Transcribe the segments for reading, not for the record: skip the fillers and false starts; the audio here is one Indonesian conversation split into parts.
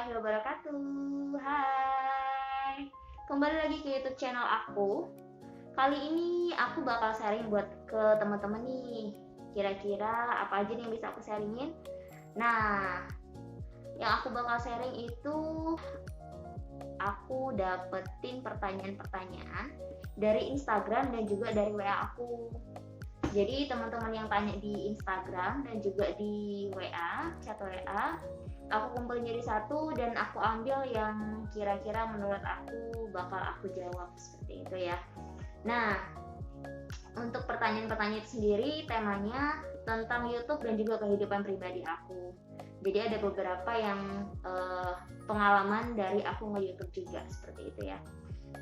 warahmatullahi wabarakatuh. Hai, kembali lagi ke YouTube channel aku. Kali ini aku bakal sharing buat ke teman-teman nih. Kira-kira apa aja nih yang bisa aku sharingin? Nah, yang aku bakal sharing itu aku dapetin pertanyaan-pertanyaan dari Instagram dan juga dari WA aku. Jadi teman-teman yang tanya di Instagram dan juga di WA, chat WA, aku kumpulin jadi satu dan aku ambil yang kira-kira menurut aku bakal aku jawab seperti itu ya. Nah, untuk pertanyaan-pertanyaan itu sendiri temanya tentang YouTube dan juga kehidupan pribadi aku. Jadi ada beberapa yang pengalaman dari aku nge-YouTube juga seperti itu ya.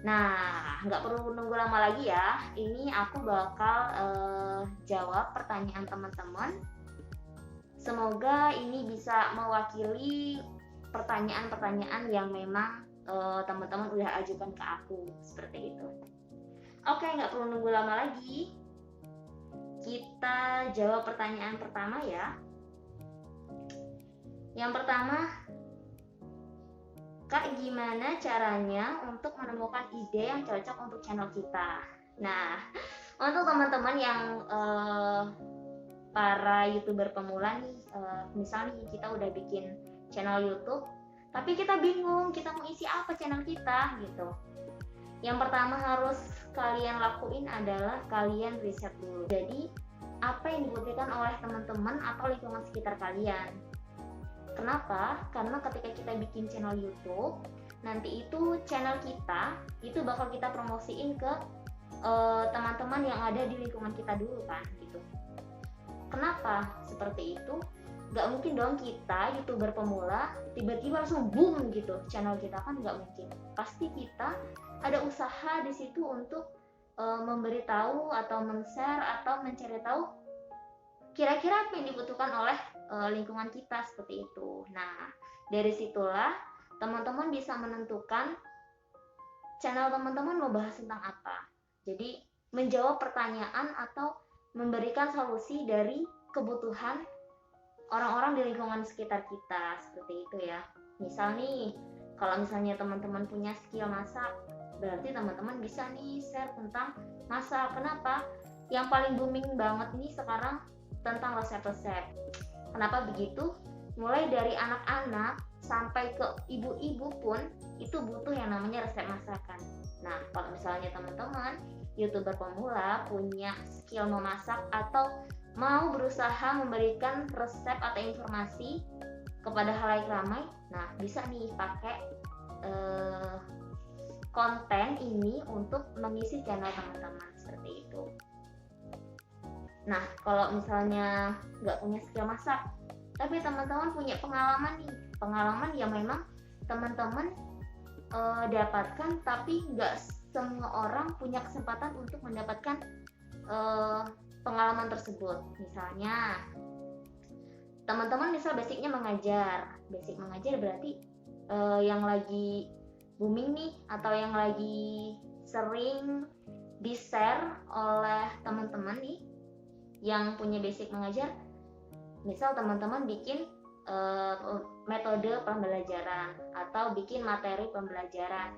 Nah, nggak perlu nunggu lama lagi ya. Ini aku bakal jawab pertanyaan teman-teman. Semoga ini bisa mewakili pertanyaan-pertanyaan yang memang teman-teman udah ajukan ke aku seperti itu. Oke, nggak perlu nunggu lama lagi. Kita jawab pertanyaan pertama ya. Yang pertama, Kak, gimana caranya untuk menemukan ide yang cocok untuk channel kita? Nah, untuk teman-teman yang para YouTuber pemula nih, misalnya kita udah bikin channel YouTube, tapi kita bingung kita mau isi apa channel kita gitu. Yang pertama harus kalian lakuin adalah kalian riset dulu. Jadi, apa yang dibutuhkan oleh teman-teman atau lingkungan sekitar kalian. Kenapa? Karena ketika kita bikin channel YouTube, nanti itu channel kita itu bakal kita promosiin ke teman-teman yang ada di lingkungan kita dulu kan gitu. Kenapa seperti itu? Gak mungkin dong kita YouTuber pemula tiba-tiba langsung boom gitu channel kita, kan gak mungkin. Pasti kita ada usaha di situ untuk memberitahu atau men-share atau mencari tahu kira-kira apa yang dibutuhkan oleh lingkungan kita seperti itu. Nah, dari situlah teman-teman bisa menentukan channel teman-teman mau bahas tentang apa. Jadi, menjawab pertanyaan atau memberikan solusi dari kebutuhan orang-orang di lingkungan sekitar kita seperti itu ya. Misal nih, kalau misalnya teman-teman punya skill masak, berarti teman-teman bisa nih share tentang masak. Kenapa? Yang paling booming banget nih sekarang tentang resep-resep. Kenapa begitu? Mulai dari anak-anak sampai ke ibu-ibu pun itu butuh yang namanya resep masakan. Nah, kalau misalnya teman-teman YouTuber pemula punya skill memasak atau mau berusaha memberikan resep atau informasi kepada halayak ramai, nah bisa nih pakai konten ini untuk mengisi channel teman-teman seperti itu. Nah, kalau misalnya nggak punya skill masak, tapi teman-teman punya pengalaman nih, pengalaman yang memang teman-teman dapatkan, tapi nggak semua orang punya kesempatan untuk mendapatkan pengalaman tersebut. Misalnya, teman-teman misal basicnya mengajar, basic mengajar berarti yang lagi booming nih atau yang lagi sering di-share oleh teman-teman nih yang punya basic mengajar. Misal teman-teman bikin metode pembelajaran atau bikin materi pembelajaran,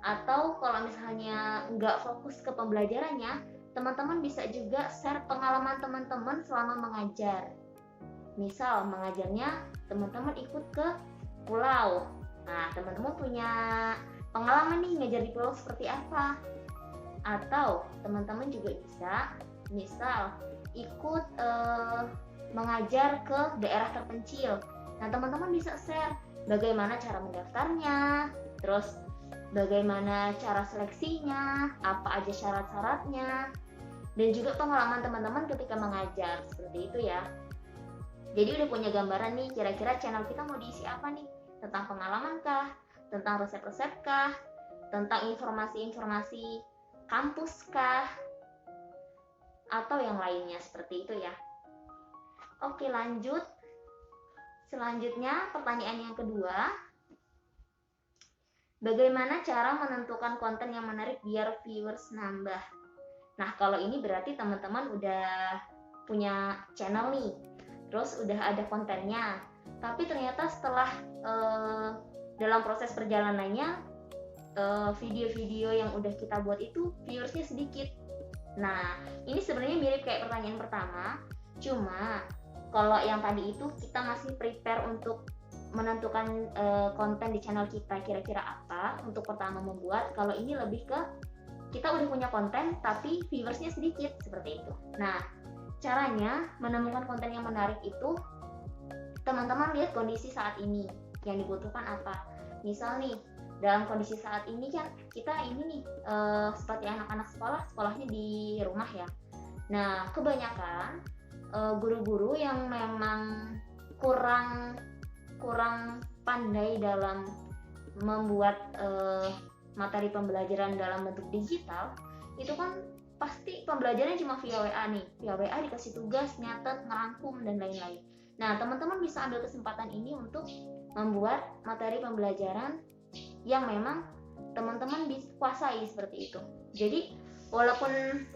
atau kalau misalnya nggak fokus ke pembelajarannya, teman-teman bisa juga share pengalaman teman-teman selama mengajar. Misal mengajarnya teman-teman ikut ke pulau, nah teman-teman punya pengalaman nih ngajar di pulau seperti apa. Atau teman-teman juga bisa misal ikut mengajar ke daerah terpencil. Nah, teman-teman bisa share bagaimana cara mendaftarnya, terus bagaimana cara seleksinya, apa aja syarat-syaratnya, dan juga pengalaman teman-teman ketika mengajar, seperti itu ya. Jadi udah punya gambaran nih, kira-kira channel kita mau diisi apa nih? Tentang pengalaman kah? Tentang resep-resep kah? Tentang informasi-informasi kampus kah? Atau yang lainnya seperti itu ya. Oke, lanjut. Selanjutnya pertanyaan yang kedua, bagaimana cara menentukan konten yang menarik biar viewers nambah? Nah, kalau ini berarti teman-teman udah punya channel nih, terus udah ada kontennya, tapi ternyata setelah dalam proses perjalanannya video-video yang udah kita buat itu viewersnya sedikit. Nah, ini sebenarnya mirip kayak pertanyaan pertama, cuma kalau yang tadi itu kita masih prepare untuk menentukan konten di channel kita kira-kira apa untuk pertama membuat. Kalau ini lebih ke kita udah punya konten tapi viewersnya sedikit, seperti itu. Nah, caranya menemukan konten yang menarik itu teman-teman lihat kondisi saat ini yang dibutuhkan apa. Misal nih, dalam kondisi saat ini kan kita ini nih seperti anak-anak sekolahnya di rumah ya. Nah, kebanyakan guru-guru yang memang kurang pandai dalam membuat materi pembelajaran dalam bentuk digital, itu kan pasti pembelajarannya cuma via WA nih, via WA dikasih tugas, nyatet, ngerangkum, dan lain-lain. Nah, teman-teman bisa ambil kesempatan ini untuk membuat materi pembelajaran yang memang teman-teman bisa kuasai, seperti itu. Jadi walaupun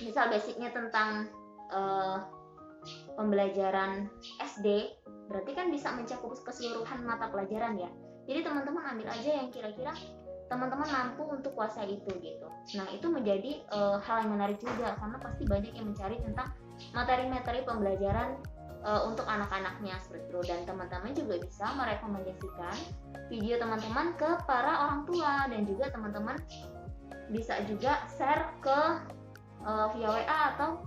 misal basicnya tentang pembelajaran SD, berarti kan bisa mencakup keseluruhan mata pelajaran ya. Jadi teman-teman ambil aja yang kira-kira teman-teman mampu untuk kuasai itu gitu. Nah, itu menjadi hal yang menarik juga, karena pasti banyak yang mencari tentang materi-materi pembelajaran untuk anak-anaknya, seperti itu. Dan teman-teman juga bisa merekomendasikan video teman-teman ke para orang tua, dan juga teman-teman bisa juga share ke via WA atau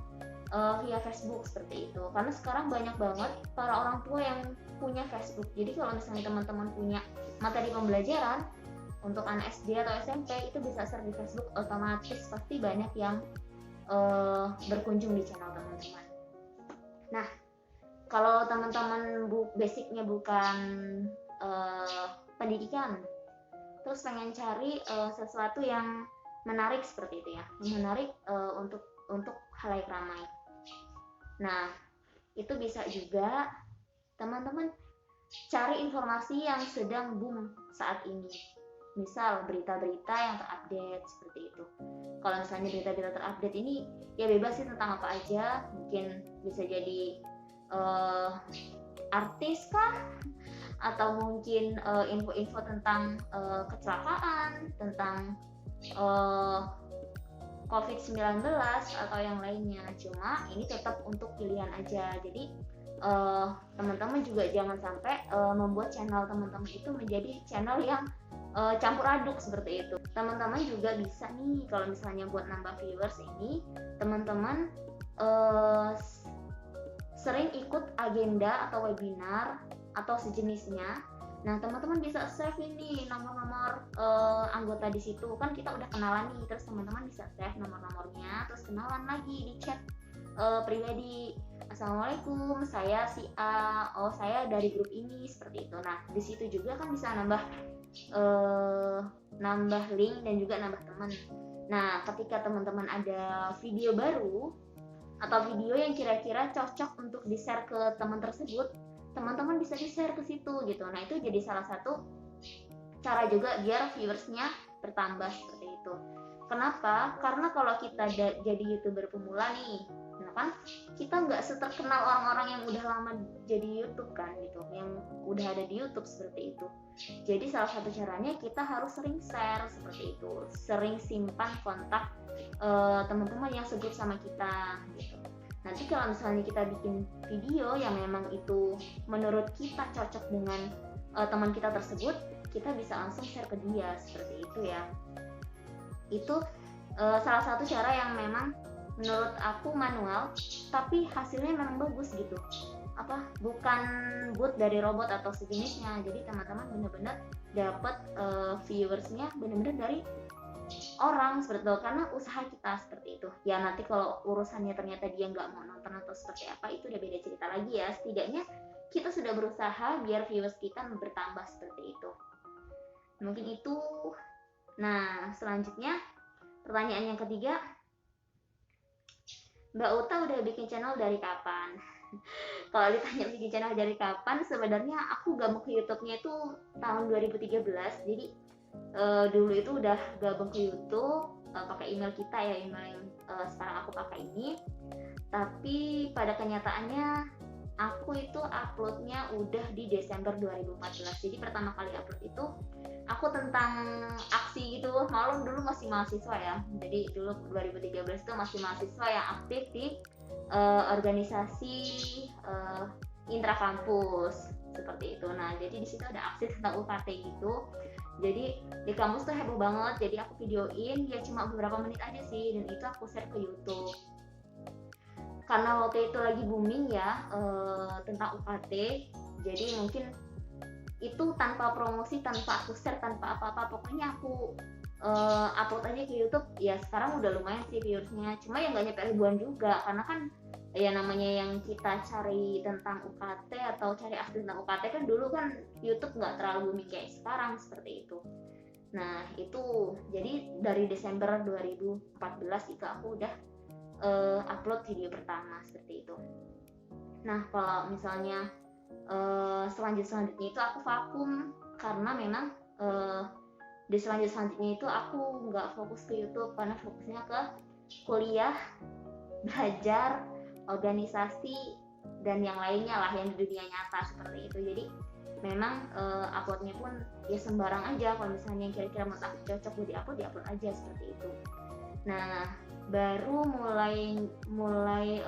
via Facebook, seperti itu. Karena sekarang banyak banget para orang tua yang punya Facebook. Jadi kalau misalnya teman-teman punya materi pembelajaran untuk anak SD atau SMP, itu bisa share di Facebook, otomatis pasti banyak yang berkunjung di channel teman-teman. Nah, kalau teman-teman basicnya bukan pendidikan, terus pengen cari sesuatu yang menarik, seperti itu ya, yang menarik untuk khalayak ramai. Nah, itu bisa juga teman-teman cari informasi yang sedang boom saat ini. Misal berita-berita yang terupdate, seperti itu. Kalau misalnya berita-berita terupdate ini ya bebas sih tentang apa aja, mungkin bisa jadi artis kah, atau mungkin info-info tentang kecelakaan, tentang COVID-19 atau yang lainnya. Cuma ini tetap untuk pilihan aja. Jadi teman-teman juga jangan sampai membuat channel teman-teman itu menjadi channel yang campur aduk, seperti itu. Teman-teman juga bisa nih, kalau misalnya buat nambah viewers ini, teman-teman sering ikut agenda atau webinar atau sejenisnya. Nah, teman-teman bisa save ini nomor-nomor anggota di situ. Kan kita udah kenalan nih, terus teman-teman bisa save nomor-nomornya, terus kenalan lagi di chat pribadi. Assalamualaikum, saya si A, oh saya dari grup ini, seperti itu. Nah, di situ juga kan bisa nambah link dan juga nambah teman. Nah, ketika teman-teman ada video baru atau video yang kira-kira cocok untuk di-share ke teman tersebut, teman-teman bisa di-share ke situ gitu. Nah, itu jadi salah satu cara juga biar viewersnya bertambah, seperti itu. Kenapa? Karena kalau kita jadi YouTuber pemula nih, nah kan kita nggak seterkenal orang-orang yang udah lama jadi YouTube kan gitu, yang udah ada di YouTube, seperti itu. Jadi salah satu caranya kita harus sering share, seperti itu, sering simpan kontak teman-teman yang segrup sama kita gitu. Nanti kalau misalnya kita bikin video yang memang itu menurut kita cocok dengan teman kita tersebut, kita bisa langsung share ke dia, seperti itu ya. Itu salah satu cara yang memang menurut aku manual, tapi hasilnya memang bagus gitu. Bukan boot dari robot atau sejenisnya. Jadi teman-teman benar-benar dapat viewersnya benar-benar dari orang, seperti itu, karena usaha kita, seperti itu ya. Nanti kalau urusannya ternyata dia nggak mau nonton atau seperti apa, itu udah beda cerita lagi ya. Setidaknya kita sudah berusaha biar viewers kita bertambah, seperti itu. Mungkin itu. Nah, selanjutnya pertanyaan yang ketiga, Mbak Uta udah bikin channel dari kapan? Kalau ditanya bikin channel dari kapan, sebenarnya aku gabung ke YouTube-nya itu tahun 2013. Jadi dulu itu udah gabung ke YouTube pakai email kita ya, email yang sekarang aku pakai ini. Tapi pada kenyataannya aku itu uploadnya udah di Desember 2014. Jadi pertama kali upload itu aku tentang aksi gitu. Maklum dulu masih mahasiswa ya, jadi dulu 2013 itu masih mahasiswa yang aktif di organisasi intrakampus seperti itu. Nah jadi di situ ada aksi tentang UKT gitu. Jadi di kampus tuh heboh banget, jadi aku videoin ya cuma beberapa menit aja sih, dan itu aku share ke YouTube. Karena waktu itu lagi booming ya tentang UKT, jadi mungkin itu tanpa promosi, tanpa aku share, tanpa apa-apa, pokoknya aku upload aja ke YouTube. Ya sekarang udah lumayan sih viewersnya, cuma ya nggak nyampe ribuan juga, karena kan ya namanya yang kita cari tentang UKT atau cari aktif tentang UKT kan dulu kan YouTube nggak terlalu booming kayak sekarang seperti itu. Nah itu jadi dari Desember 2014 itu aku udah upload video pertama seperti itu. Nah kalau misalnya selanjutnya itu aku vakum karena memang di selanjutnya itu aku nggak fokus ke YouTube karena fokusnya ke kuliah, belajar, organisasi, dan yang lainnya lah yang di dunia nyata seperti itu. Jadi memang uploadnya pun ya sembarang aja, kalau misalnya kira-kira menurut aku cocok buat diupload aja seperti itu. Nah baru mulai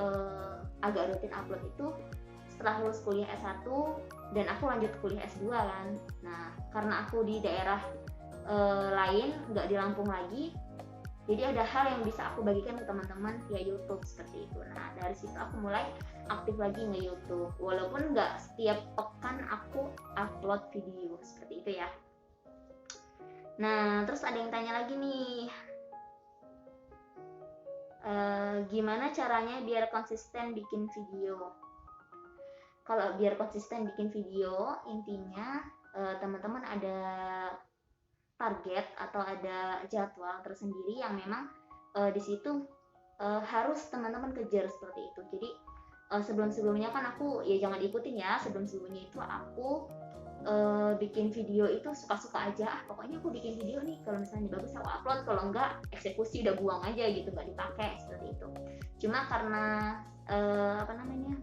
agak rutin upload itu setelah lulus kuliah S1 dan aku lanjut kuliah S2 kan. Nah karena aku di daerah lain, nggak di Lampung lagi, jadi ada hal yang bisa aku bagikan ke teman-teman via YouTube seperti itu. Nah dari situ aku mulai aktif lagi nge-YouTube, walaupun nggak setiap pekan aku upload video seperti itu ya. Nah terus ada yang tanya lagi nih, gimana caranya biar konsisten bikin video? Kalau biar konsisten bikin video, intinya teman-teman ada target atau ada jadwal tersendiri yang memang di situ harus teman-teman kejar seperti itu. Jadi sebelum-sebelumnya kan aku ya jangan ikutin ya, sebelum-sebelumnya itu aku bikin video itu suka-suka aja, pokoknya aku bikin video nih, kalau misalnya bagus aku upload, kalau enggak eksekusi udah buang aja gitu, nggak dipakai seperti itu. Cuma karena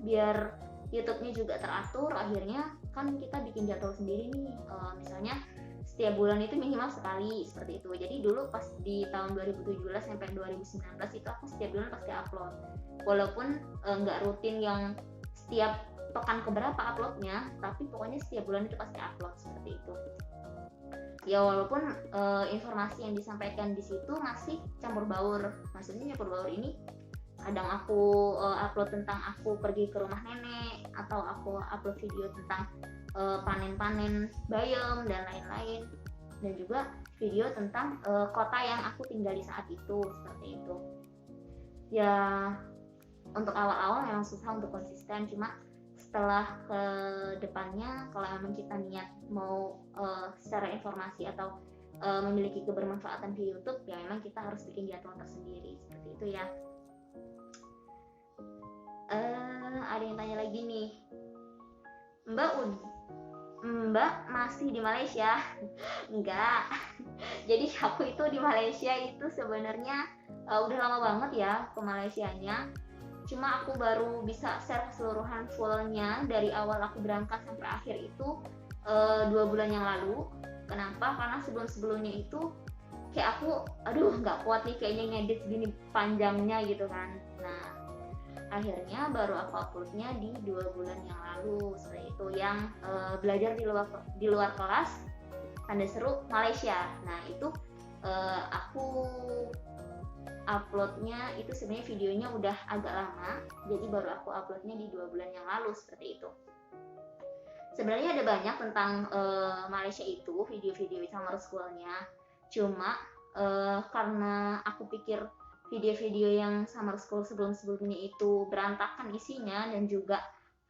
biar YouTube-nya juga teratur, akhirnya kan kita bikin jadwal sendiri nih, misalnya setiap bulan itu minimal sekali seperti itu. Jadi dulu pas di tahun 2017 sampai 2019 itu aku setiap bulan pasti upload, walaupun nggak rutin yang setiap pekan keberapa uploadnya, tapi pokoknya setiap bulan itu pasti upload seperti itu. Ya walaupun informasi yang disampaikan di situ masih campur baur. Maksudnya campur baur ini kadang aku upload tentang aku pergi ke rumah nenek, atau aku upload video tentang panen-panen bayam dan lain-lain, dan juga video tentang kota yang aku tinggali saat itu seperti itu. Ya untuk awal-awal memang susah untuk konsisten, cuma setelah ke depannya kalau memang kita niat mau secara informasi atau memiliki kebermanfaatan di YouTube, ya memang kita harus bikin jadwal tersendiri seperti itu ya. Ada yang tanya lagi nih, Mbak masih di Malaysia? Enggak. Jadi aku itu di Malaysia itu sebenarnya udah lama banget ya ke Malaysianya. Cuma aku baru bisa share keseluruhan fullnya dari awal aku berangkat sampai akhir itu 2 bulan yang lalu. Kenapa? Karena sebelumnya itu kayak aku nggak kuat nih kayaknya ngedit gini panjangnya gitu kan. Nah akhirnya baru aku uploadnya di 2 bulan yang lalu seperti itu, yang belajar di luar kelas tanda seru Malaysia. Nah itu aku uploadnya itu sebenarnya videonya udah agak lama, jadi baru aku uploadnya di 2 bulan yang lalu seperti itu. Sebenarnya ada banyak tentang Malaysia itu video-video summer school-nya, cuma karena aku pikir video-video yang summer school sebelumnya itu berantakan isinya dan juga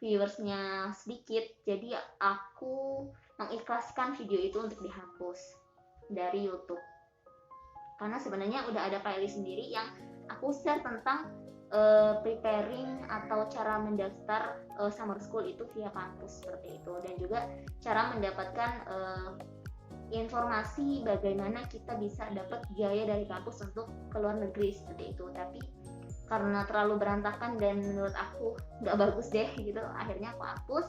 viewersnya sedikit, jadi aku mengikhlaskan video itu untuk dihapus dari YouTube. Karena sebenarnya udah ada playlist sendiri yang aku share tentang preparing atau cara mendaftar summer school itu via kampus seperti itu, dan juga cara mendapatkan informasi bagaimana kita bisa dapat biaya dari kampus untuk ke luar negeri seperti itu. Tapi karena terlalu berantakan dan menurut aku nggak bagus deh gitu, akhirnya aku hapus.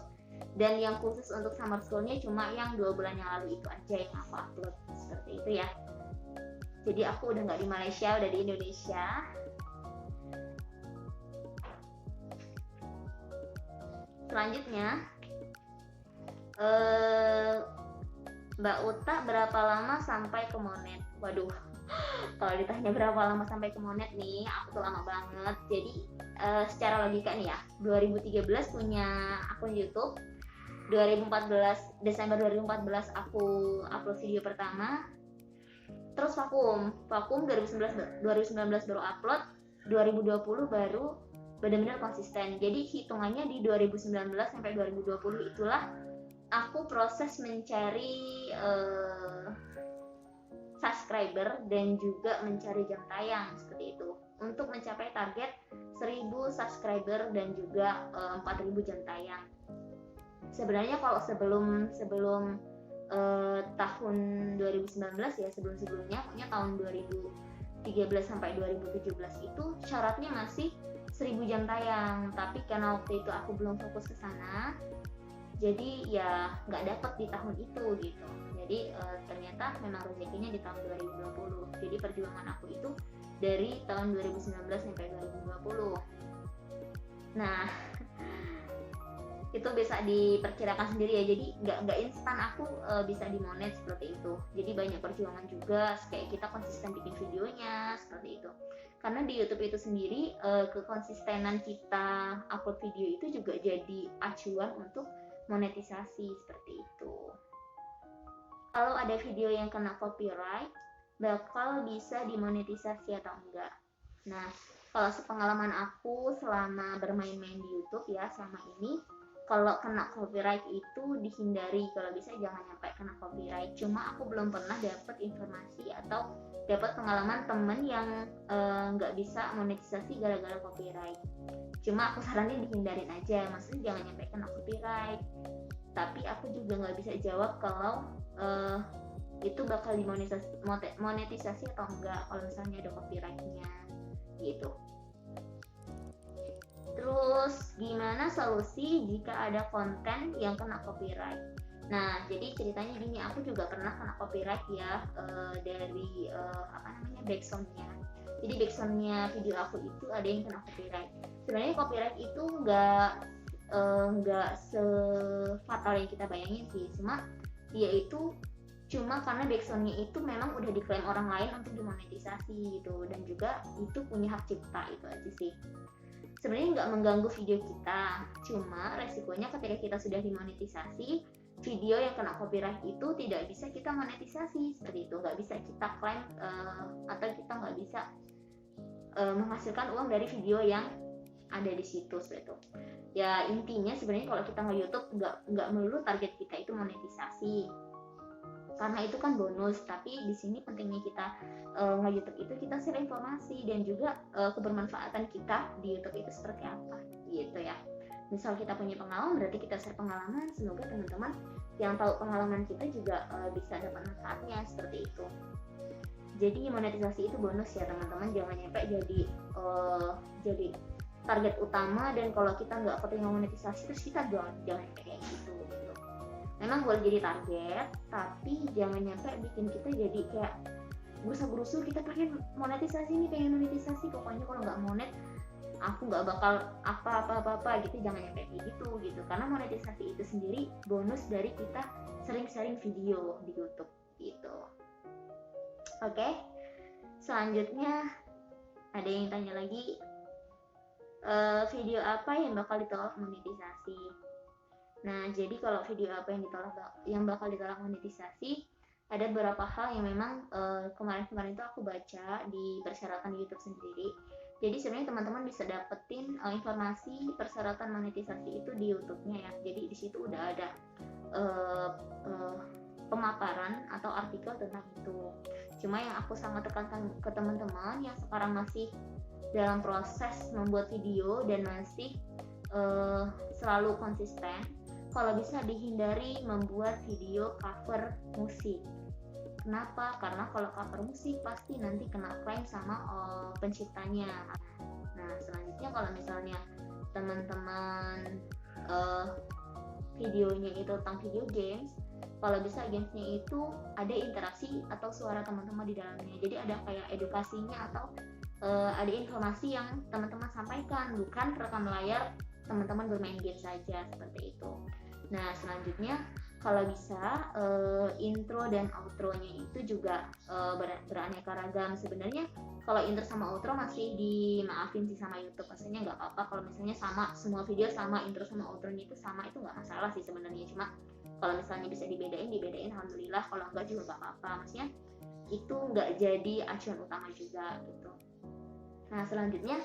Dan yang khusus untuk summer schoolnya cuma yang 2 bulan yang lalu itu aja yang aku upload, seperti itu ya. Jadi aku udah nggak di Malaysia, udah di Indonesia. Selanjutnya Mbak Uta berapa lama sampai ke Monet? Waduh, kalau ditanya berapa lama sampai ke Monet nih, aku tuh lama banget. Jadi secara logika nih ya, 2013 punya akun YouTube, 2014 Desember 2014 aku upload video pertama, terus vakum 2019 baru upload, 2020 baru benar-benar konsisten. Jadi hitungannya di 2019 sampai 2020 itulah aku proses mencari subscriber dan juga mencari jam tayang, seperti itu, untuk mencapai target 1000 subscriber dan juga 4000 jam tayang. Sebenarnya kalau sebelum tahun 2019 ya, sebelumnya punya tahun 2013 sampai 2017 itu syaratnya masih 1000 jam tayang, tapi karena waktu itu aku belum fokus ke sana, jadi ya nggak dapet di tahun itu gitu. Jadi ternyata memang rezekinya di tahun 2020. Jadi perjuangan aku itu dari tahun 2019 sampai 2020. Nah, itu bisa diperkirakan sendiri ya. Jadi nggak instan aku bisa di Monet seperti itu. Jadi banyak perjuangan juga, kayak kita konsisten bikin videonya seperti itu. Karena di YouTube itu sendiri kekonsistenan kita upload video itu juga jadi acuan untuk monetisasi, seperti itu. Kalau ada video yang kena copyright, bakal bisa dimonetisasi atau enggak? Nah, kalau sepengalaman aku selama bermain-main di YouTube ya selama ini, kalau kena copyright itu dihindari, kalau bisa jangan sampai kena copyright. Cuma aku belum pernah dapat informasi atau dapat pengalaman temen yang nggak bisa monetisasi gara-gara copyright. Cuma aku saranin dihindarin aja, maksudnya jangan sampai kena copyright. Tapi aku juga nggak bisa jawab kalau itu bakal dimonetisasi atau enggak kalau misalnya ada copyrightnya gitu. Terus gimana solusi jika ada konten yang kena copyright? Nah, jadi ceritanya gini, aku juga pernah kena copyright ya dari backsoundnya. Jadi backsoundnya video aku itu ada yang kena copyright. Sebenarnya copyright itu nggak sefatal yang kita bayangin sih, dia itu cuma karena backsoundnya itu memang udah diklaim orang lain untuk dimonetisasi gitu, dan juga itu punya hak cipta, itu aja sih. Sebenarnya nggak mengganggu video kita, cuma resikonya ketika kita sudah dimonetisasi, video yang kena copyright itu tidak bisa kita monetisasi, seperti itu, nggak bisa kita klaim atau kita nggak bisa menghasilkan uang dari video yang ada di situ, seperti itu. Ya intinya sebenarnya kalau kita nge-YouTube nggak melulu target kita itu monetisasi, karena itu kan bonus. Tapi di sini pentingnya kita nge-YouTube itu kita share informasi dan juga kebermanfaatan kita di YouTube itu seperti apa gitu ya. Misal kita punya pengalaman, berarti kita share pengalaman, semoga teman-teman yang tahu pengalaman kita juga bisa dapat manfaatnya, seperti itu. Jadi monetisasi itu bonus ya teman-teman, jangan sampai jadi target utama, dan kalau kita nggak keterima monetisasi terus kita jangan kayak gitu. Memang boleh jadi target, tapi jangan nyampe bikin kita jadi kayak gerusa-gerusu, kita pengen monetisasi nih, pokoknya kalau nggak monet aku nggak bakal apa gitu. Jangan nyampe kayak gitu, karena monetisasi itu sendiri bonus dari kita sering sharing video di YouTube gitu. Oke, selanjutnya ada yang tanya lagi, video apa yang bakal ditolak monetisasi? Nah, jadi kalau video apa yang bakal ditolak monetisasi, ada beberapa hal yang memang kemarin itu aku baca di persyaratan YouTube sendiri. Jadi sebenarnya teman-teman bisa dapetin informasi persyaratan monetisasi itu di YouTube-nya ya. Jadi di situ udah ada pemaparan atau artikel tentang itu. Cuma yang aku sangat tekankan ke teman-teman yang sekarang masih dalam proses membuat video dan masih selalu konsisten, kalau bisa dihindari membuat video cover musik. Kenapa? Karena kalau cover musik pasti nanti kena klaim sama penciptanya. Nah selanjutnya kalau misalnya teman-teman videonya itu tentang video games, kalau bisa gamesnya itu ada interaksi atau suara teman-teman di dalamnya, jadi ada kayak edukasinya atau ada informasi yang teman-teman sampaikan, bukan rekam layar teman-teman bermain game saja seperti itu. Nah selanjutnya kalau bisa intro dan outro-nya itu juga beraneka ragam. Sebenarnya kalau intro sama outro masih dimaafin sih sama YouTube, maksudnya nggak apa-apa kalau misalnya sama, semua video sama, intro sama outro-nya itu sama, itu nggak masalah sih sebenarnya. Cuma kalau misalnya bisa dibedain alhamdulillah, kalau enggak juga nggak apa-apa, maksudnya itu nggak jadi acuan utama juga gitu. Nah selanjutnya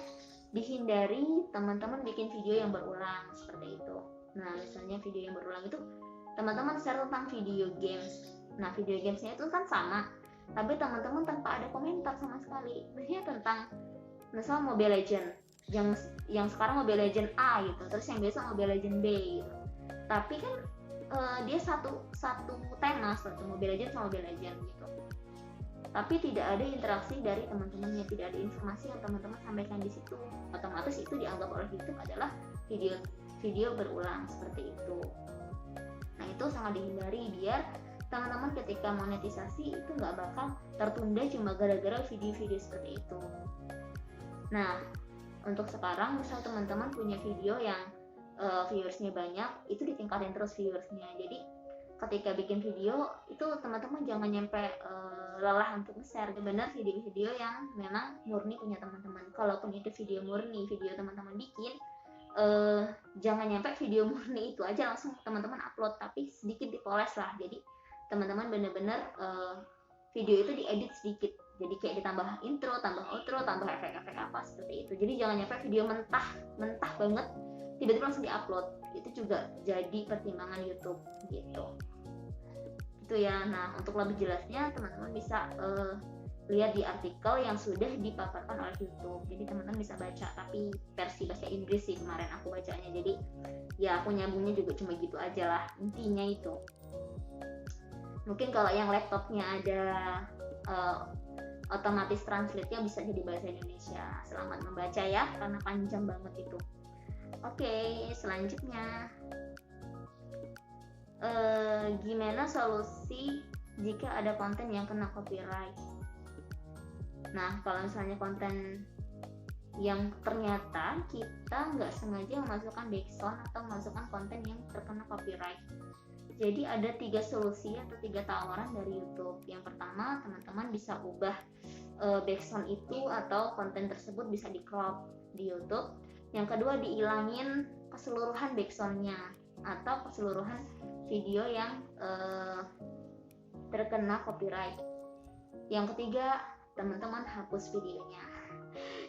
dihindari teman-teman bikin video yang berulang seperti itu. Nah misalnya video yang berulang itu teman-teman share tentang video games. Nah video gamesnya itu kan sama, tapi teman-teman tanpa ada komentar sama sekali. Misalnya tentang misal Mobile Legend, yang sekarang Mobile Legend A gitu, terus yang biasa Mobile Legend B gitu. Tapi kan dia satu tema, seperti Mobile Legend sama Mobile Legend gitu. Tapi tidak ada interaksi dari teman-temannya, tidak ada informasi yang teman-teman sampaikan di situ. Otomatis itu dianggap oleh YouTube adalah video berulang seperti itu. Nah itu sangat dihindari biar teman-teman ketika monetisasi itu nggak bakal tertunda cuma gara-gara video-video seperti itu. Nah untuk sekarang misal teman-teman punya video yang viewersnya banyak, itu ditingkatin terus viewersnya. Jadi ketika bikin video itu teman-teman jangan nyampe lelah untuk share. Benar video-video yang memang murni punya teman-teman. Kalaupun itu video murni, video teman-teman bikin, jangan nyampe video murni itu aja langsung teman-teman upload, tapi sedikit dipoles lah. Jadi teman-teman benar-benar video itu diedit sedikit, jadi kayak ditambah intro, tambah outro, tambah efek-efek apa seperti itu. Jadi jangan nyampe video mentah banget tiba-tiba langsung diupload. Itu juga jadi pertimbangan YouTube gitu. Itu ya. Nah untuk lebih jelasnya teman-teman bisa lihat di artikel yang sudah dipaparkan oleh YouTube. Jadi teman-teman bisa baca, tapi versi bahasa Inggris sih kemarin aku bacanya. Jadi ya aku nyambungnya juga cuma gitu aja lah, intinya itu. Mungkin kalau yang laptopnya ada otomatis translate-nya bisa jadi bahasa Indonesia. Selamat membaca ya, karena panjang banget itu. Oke, selanjutnya gimana solusi jika ada konten yang kena copyright? Nah, kalau misalnya konten yang ternyata kita nggak sengaja memasukkan background atau memasukkan konten yang terkena copyright, jadi ada 3 solusi atau 3 tawaran dari YouTube. Yang pertama, teman-teman bisa ubah background itu atau konten tersebut bisa di crop di YouTube. Yang kedua, diilangin keseluruhan background-nya atau keseluruhan video yang terkena copyright. Yang ketiga, teman-teman hapus videonya.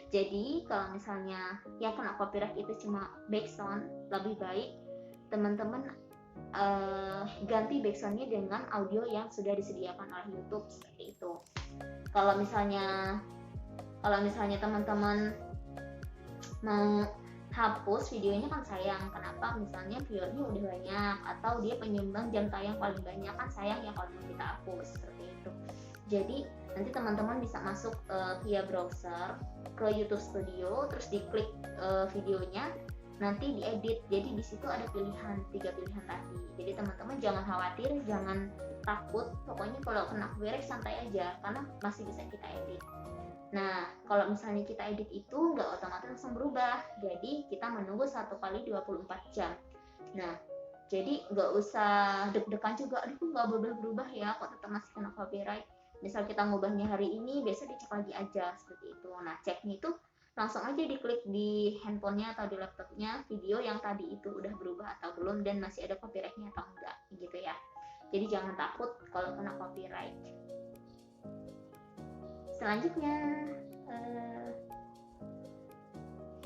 Jadi kalau misalnya yang kena copyright itu cuma background, lebih baik teman-teman ganti background-nya dengan audio yang sudah disediakan oleh YouTube seperti itu. Kalau misalnya teman-teman mau hapus videonya kan sayang. Kenapa? Misalnya viewernya udah banyak atau dia penyumbang jam tayang paling banyak, kan sayang ya kalau kita hapus seperti itu. Jadi nanti teman-teman bisa masuk via browser ke YouTube Studio, terus diklik videonya, nanti diedit. Jadi di situ ada 3 pilihan tadi. Jadi teman-teman jangan khawatir, jangan takut, pokoknya kalau kena copyright santai aja karena masih bisa kita edit. Nah, kalau misalnya kita edit itu nggak otomatis langsung berubah, jadi kita menunggu 1 kali 24 jam. Nah, jadi nggak usah deg-degan juga, aduh nggak berubah ya, kok tetap masih kena copyright. Misal kita ngubahnya hari ini, besok dicek lagi aja, seperti itu. Nah, ceknya itu langsung aja diklik di handphonenya atau di laptopnya video yang tadi itu udah berubah atau belum dan masih ada copyrightnya atau enggak, gitu ya. Jadi jangan takut kalau kena copyright. Selanjutnya,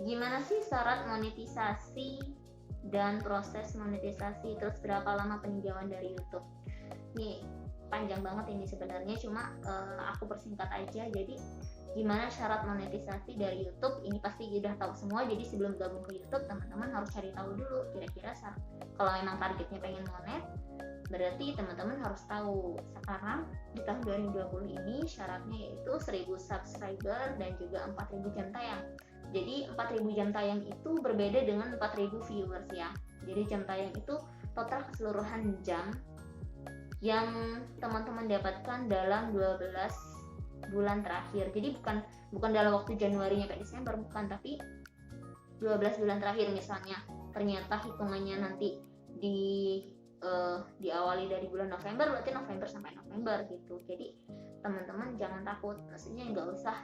gimana sih syarat monetisasi dan proses monetisasi, terus berapa lama peninjauan dari YouTube? Nih, panjang banget ini sebenarnya, cuma aku persingkat aja. Jadi gimana syarat monetisasi dari YouTube ini pasti udah tahu semua. Jadi sebelum gabung ke YouTube, teman-teman harus cari tahu dulu kira-kira kalau memang targetnya pengen monet, berarti teman-teman harus tahu sekarang di tahun 2020 ini syaratnya yaitu 1000 subscriber dan juga 4000 jam tayang. Jadi 4000 jam tayang itu berbeda dengan 4000 viewers ya. Jadi jam tayang itu total keseluruhan jam yang teman-teman dapatkan dalam 12 bulan terakhir. Jadi bukan dalam waktu Januari sampai Desember, bukan, tapi 12 bulan terakhir. Misalnya ternyata hitungannya nanti diawali dari bulan November, berarti November sampai November gitu. Jadi teman-teman jangan takut, maksudnya nggak usah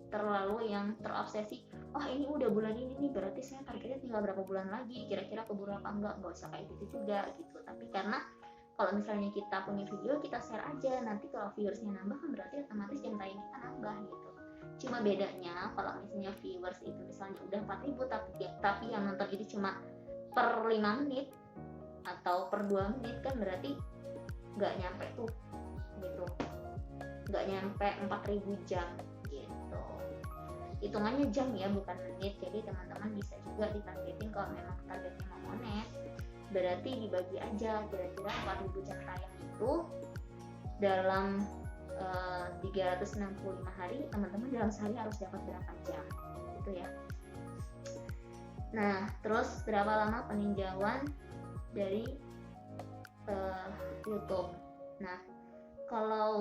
terlalu yang terobsesi, oh ini udah bulan ini nih, berarti saya targetnya tinggal berapa bulan lagi, kira-kira keburu apa enggak. Nggak usah kayak gitu juga gitu. Tapi karena kalau misalnya kita punya video, kita share aja, nanti kalau viewersnya nambah kan berarti otomatis jam tayang kita nambah gitu. Cuma bedanya kalau misalnya viewers itu misalnya udah 4000 tapi yang nonton itu cuma per 5 menit atau per 2 menit, kan berarti nggak nyampe tuh gitu, nggak nyampe 4000 jam gitu. Hitungannya jam ya, bukan menit. Jadi teman-teman bisa juga ditargetin kalau memang targetnya mau monet, berarti dibagi aja kira-kira 4000 jam tayang itu dalam 365 hari, teman-teman dalam sehari harus dapat berapa jam gitu ya. Nah, terus berapa lama peninjauan dari YouTube. Nah, kalau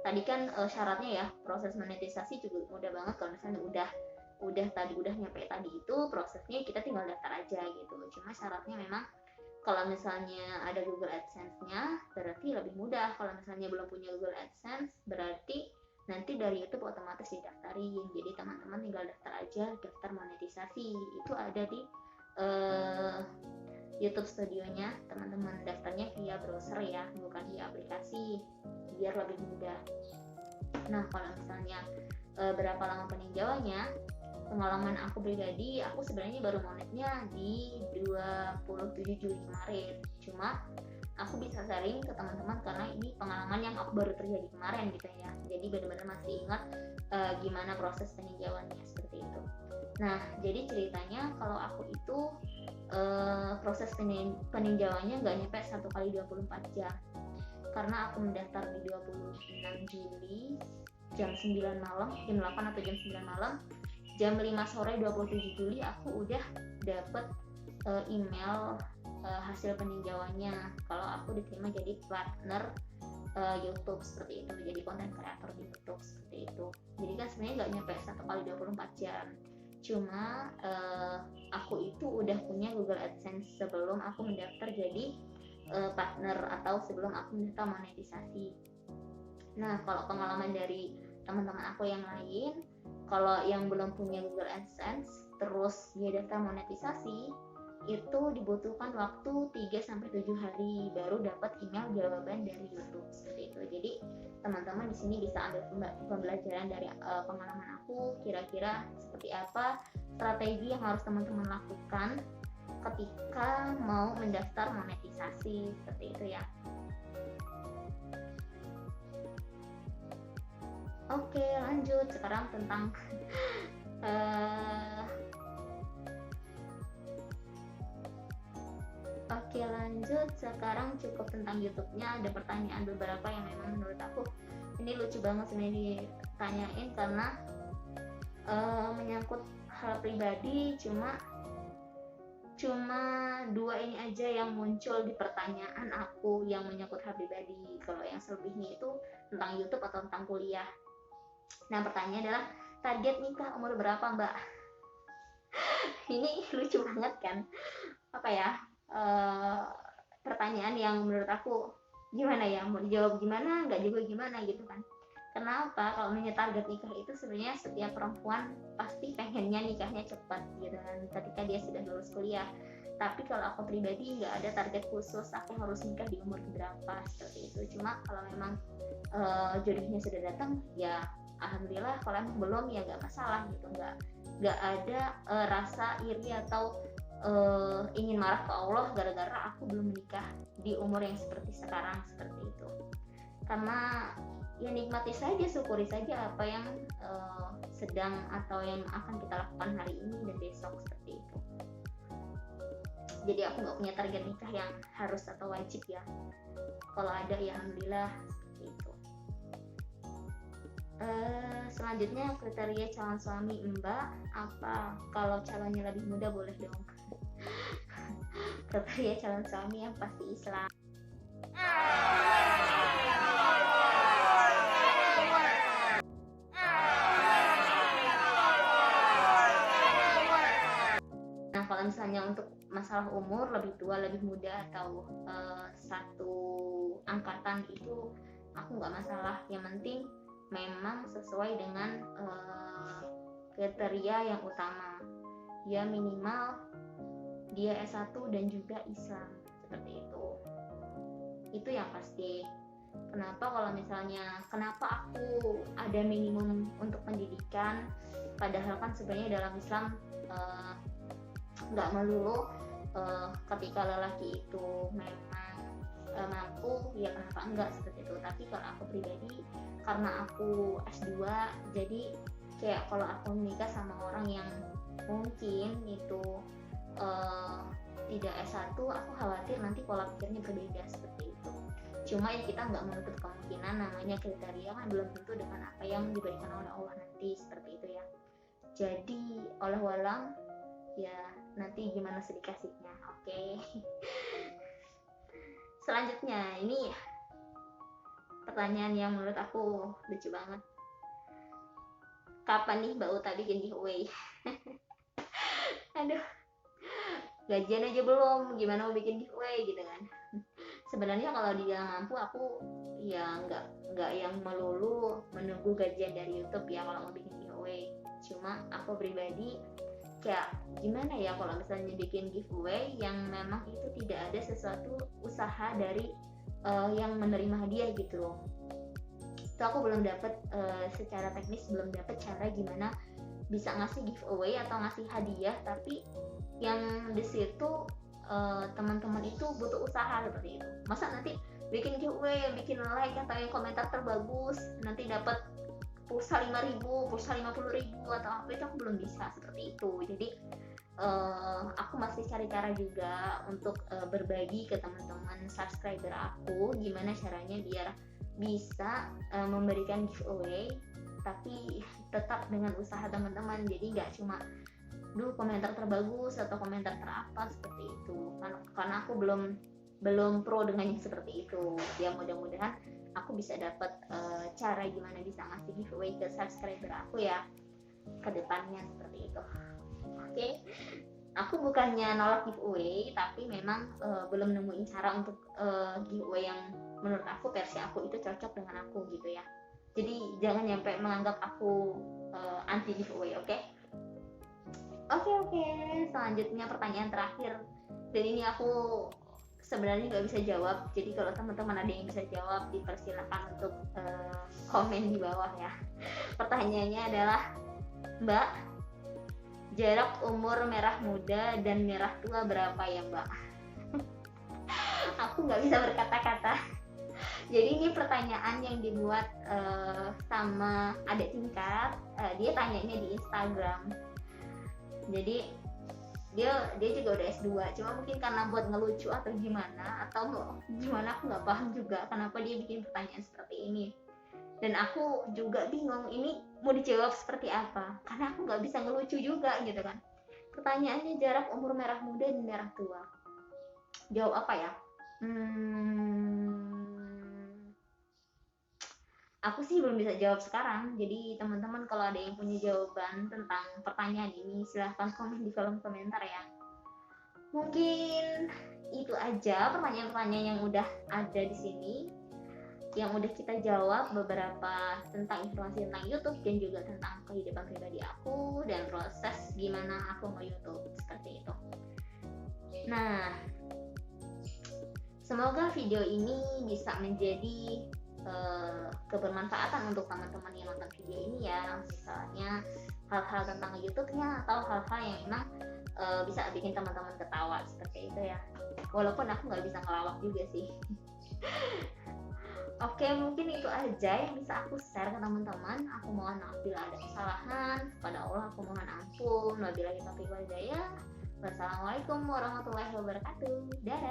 tadi kan syaratnya ya, proses monetisasi juga mudah banget. Kalau misalnya udah nyampe tadi itu prosesnya, kita tinggal daftar aja gitu. Cuma syaratnya memang kalau misalnya ada Google AdSense-nya berarti lebih mudah. Kalau misalnya belum punya Google AdSense berarti nanti dari YouTube otomatis didaftarin. Jadi teman-teman tinggal daftar aja, daftar monetisasi. Itu ada di YouTube Studionya. Teman-teman daftarnya via browser ya, bukan via aplikasi, biar lebih mudah. Nah, kalau misalnya berapa lama peninjauannya, pengalaman aku pribadi, aku sebenarnya baru monetnya di 27 Juli kemarin. Cuma aku bisa sharing ke teman-teman karena ini pengalaman yang aku baru terjadi kemarin gitu ya. Jadi benar-benar masih ingat gimana proses peninjauannya seperti itu. Nah, jadi ceritanya kalau aku itu proses peninjauannya nggak nyampe 1 kali 24 jam. Karena aku mendaftar di 26 Juli jam 9 malam, jam 8 atau jam 9 malam, jam 5 sore 27 Juli aku udah dapet email hasil peninjauannya kalau aku diterima jadi partner YouTube seperti itu, jadi konten kreator di YouTube seperti itu. Jadi kan sebenarnya nggak nyampe 1 kali 24 jam. Cuma aku itu udah punya Google AdSense sebelum aku mendaftar jadi partner atau sebelum aku mendaftar monetisasi. Nah, kalau pengalaman dari teman-teman aku yang lain, kalau yang belum punya Google AdSense terus dia daftar monetisasi, itu dibutuhkan waktu 3-7 hari baru dapat email jawaban dari YouTube seperti itu. Jadi teman-teman di sini bisa ambil pembelajaran dari pengalaman aku, kira-kira seperti apa strategi yang harus teman-teman lakukan ketika mau mendaftar monetisasi seperti itu ya. Oke, lanjut sekarang tentang Oke, lanjut sekarang cukup tentang YouTube-nya. Ada pertanyaan beberapa yang memang menurut aku ini lucu banget sebenarnya ditanyain karena menyangkut hal pribadi. Cuma dua ini aja yang muncul di pertanyaan aku yang menyangkut hal pribadi. Kalau yang selebihnya itu tentang YouTube atau tentang kuliah. Nah, pertanyaannya adalah target nikah umur berapa, Mbak? Ini lucu banget kan? Apa ya? Pertanyaan yang menurut aku gimana ya, mau dijawab gimana, nggak juga gimana gitu kan. Kenapa? Kalau target nikah itu sebenarnya setiap perempuan pasti pengennya nikahnya cepat gitu kan, ketika dia sudah lulus kuliah. Tapi kalau aku pribadi nggak ada target khusus aku harus nikah di umur berapa seperti itu. Cuma kalau memang jodohnya sudah datang ya alhamdulillah, kalau emang belum ya nggak masalah gitu. Nggak ada rasa iri atau ingin marah ke Allah gara-gara aku belum menikah di umur yang seperti sekarang, seperti itu. Karena ya nikmati saja, syukuri saja apa yang sedang atau yang akan kita lakukan hari ini dan besok, seperti itu. Jadi aku nggak punya target nikah yang harus atau wajib ya. Kalau ada ya alhamdulillah, seperti itu. Selanjutnya kriteria calon suami Mbak apa? Kalau calonnya lebih muda boleh dong. Kriteria calon suami yang pasti Islam. Nah kalau misalnya untuk masalah umur lebih tua lebih muda atau satu angkatan itu aku nggak masalah, yang penting memang sesuai dengan kriteria yang utama ya, minimal dia S1 dan juga Islam, seperti itu yang pasti. Kenapa kalau misalnya kenapa aku ada minimum untuk pendidikan, padahal kan sebenarnya dalam Islam nggak melulu ketika lelaki itu memang mampu ya kenapa enggak, seperti itu. Tapi kalau aku pribadi karena aku S2 jadi kayak kalau aku menikah sama orang yang mungkin itu tidak S1, aku khawatir nanti pola pikirnya berbeda, seperti itu. Cuma ya kita nggak menutup kemungkinan, namanya kriteria kan belum tentu dengan apa yang diberikan oleh Allah nanti, seperti itu ya. Jadi oleh walang ya nanti gimana sedikasihnya. Oke. Selanjutnya ini pertanyaan yang menurut aku lucu banget. Kapan nih Mbak Uta bikin giveaway? Aduh, gajian aja belum, gimana mau bikin giveaway gitu kan. Sebenarnya kalau dibilang mampu, aku ya nggak yang melulu menunggu gajian dari YouTube ya kalau mau bikin giveaway. Cuma aku pribadi kayak gimana ya kalau misalnya bikin giveaway yang memang itu tidak ada sesuatu usaha dari yang menerima hadiah gitu loh. Itu aku belum dapat secara teknis belum dapat cara gimana bisa ngasih giveaway atau ngasih hadiah, tapi yang di situ teman-teman itu butuh usaha, seperti itu. Masa nanti bikin giveaway yang bikin like atau yang komentar terbagus nanti dapat pulsa 5.000, pulsa 50.000 atau apa, itu aku belum bisa seperti itu. Jadi aku masih cari cara juga untuk berbagi ke teman-teman subscriber aku gimana caranya biar bisa memberikan giveaway tapi tetap dengan usaha teman-teman. Jadi nggak cuma komentar terbagus atau komentar terapa, seperti itu. Karena aku belum pro dengan yang seperti itu. Ya mudah-mudahan aku bisa dapat cara gimana bisa ngasih giveaway ke subscriber aku ya ke depannya, seperti itu. Oke. Aku bukannya nolak giveaway, tapi memang belum nemuin cara untuk giveaway yang menurut aku versi aku itu cocok dengan aku gitu ya. Jadi jangan nyampe menganggap aku anti giveaway, oke? Oke. Selanjutnya pertanyaan terakhir. Dan ini aku sebenarnya nggak bisa jawab. Jadi kalau teman-teman ada yang bisa jawab, dipersilakan untuk komen di bawah ya. Pertanyaannya adalah, Mbak, jarak umur merah muda dan merah tua berapa ya Mbak? Aku nggak bisa berkata-kata. Jadi ini pertanyaan yang dibuat sama adik tingkat. Dia tanyanya di Instagram. Jadi dia juga udah S2, cuma mungkin karena buat ngelucu atau gimana aku nggak paham juga kenapa dia bikin pertanyaan seperti ini. Dan aku juga bingung ini mau dijawab seperti apa, karena aku nggak bisa ngelucu juga gitu kan. Pertanyaannya jarak umur merah muda dan merah tua. Jawab apa ya? Aku sih belum bisa jawab sekarang. Jadi teman-teman kalau ada yang punya jawaban tentang pertanyaan ini, silahkan komen di kolom komentar ya. Mungkin itu aja pertanyaan-pertanyaan yang udah ada di sini, yang udah kita jawab beberapa tentang informasi tentang YouTube dan juga tentang kehidupan pribadi aku dan proses gimana aku nge-YouTube, seperti itu. Nah, semoga video ini bisa menjadi kebermanfaatan untuk teman-teman yang nonton video ini ya, misalnya hal-hal tentang YouTube-nya atau hal-hal yang memang bisa bikin teman-teman ketawa seperti itu ya, walaupun aku nggak bisa ngelawak juga sih. Oke, mungkin itu aja yang bisa aku share ke teman-teman. Aku mohon maaf bila ada kesalahan. Kepada Allah aku mohon ampun. Wabillahi taufiq wal hidayah. Wassalamualaikum warahmatullahi wabarakatuh. Dadah.